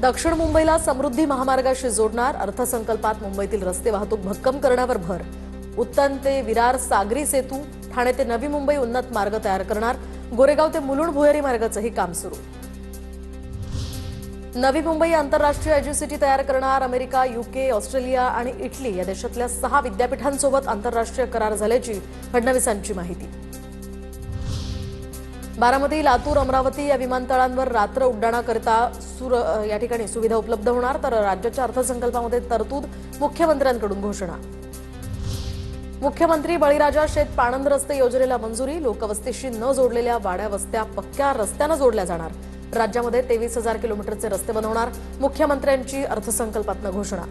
दक्षिण मुंबईला समृद्धी महामार्गाशी जोडणार, अर्थसंकल्पात मुंबईतील रस्ते वाहतूक भक्कम करण्यावर भर। उत्तन ते विरार सागरी सेतू, ठाणे ते नवी मुंबई उन्नत मार्ग तयार करणार, गोरेगाव ते मुलुंड भुयारी मार्गाचंही काम सुरू। नवी मुंबई आंतरराष्ट्रीय एज्युसिटी तयार करणार, अमेरिका, यूके, ऑस्ट्रेलिया आणि इटली या देशातल्या 6 विद्यापीठांसोबत आंतरराष्ट्रीय करार झाल्याची फडणवीसांची माहिती। बारामती, लातूर, अमरावती या विमानतळांवर रात्र उड्डाणाकरता या ठिकाणी सुविधा उपलब्ध होणार, तर राज्याच्या अर्थसंकल्पामध्ये तरतूद, मुख्यमंत्र्यांकडून घोषणा। मुख्यमंत्री बळीराजा शेत पाणंद रस्ते योजनेला मंजुरी, लोकवस्तीशी न जोडलेल्या वाड्या वस्त्या पक्क्या रस्त्यानं जोडल्या जाणार, राज्यामध्ये 23,000 किलोमीटरचे रस्ते बनवणार, मुख्यमंत्र्यांची अर्थसंकल्पातनं घोषणा।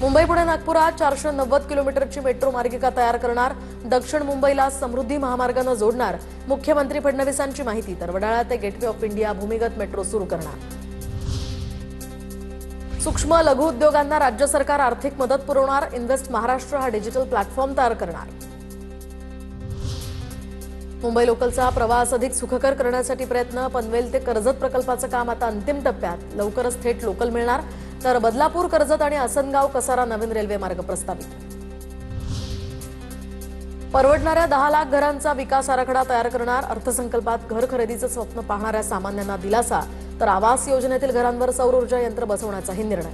मुंबई पुणे नागपुरात 490 किलोमीटरची मेट्रो मार्गिका तयार करणार, दक्षिण मुंबईला समृद्धी महामार्गानं जोडणार, मुख्यमंत्री फडणवीसांची माहिती। तर वडाळा ते गेटवे ऑफ इंडिया भूमिगत मेट्रो सुरू करणार। सूक्ष्म लघु उद्योगांना राज्य सरकार आर्थिक मदत पुरवणार, इन्व्हेस्ट महाराष्ट्र हा डिजिटल प्लॅटफॉर्म तयार करणार। मुंबई लोकलचा प्रवास अधिक सुखकर करण्यासाठी प्रयत्न, पनवेल ते कर्जत प्रकल्पाचं काम आता अंतिम टप्प्यात, लवकरच थेट लोकल मिळणार, तर बदलापूर, कर्जत आणि आसनगाव कसारा नवीन रेल्वे मार्ग प्रस्तावित। परवडणाऱ्या 10 लाख घरांचा विकास आराखडा तयार करणार, अर्थसंकल्पात घर खरेदीचं स्वप्न पाहणाऱ्या सामान्यांना दिलासा, तर आवास योजनेतील घरांवर सौर ऊर्जा यंत्र बसवण्याचाही निर्णय।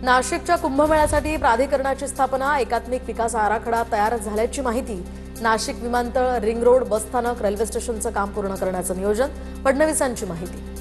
नाशिकच्या कुंभमेळ्यासाठी प्राधिकरणाची स्थापना, एकात्मिक विकास आराखडा तयार झाल्याची माहिती। नाशिक विमानतळ, रिंग रोड, बसस्थानक, रेल्वे स्टेशनचं काम पूर्ण करण्याचं नियोजन, फडणवीसांची माहिती।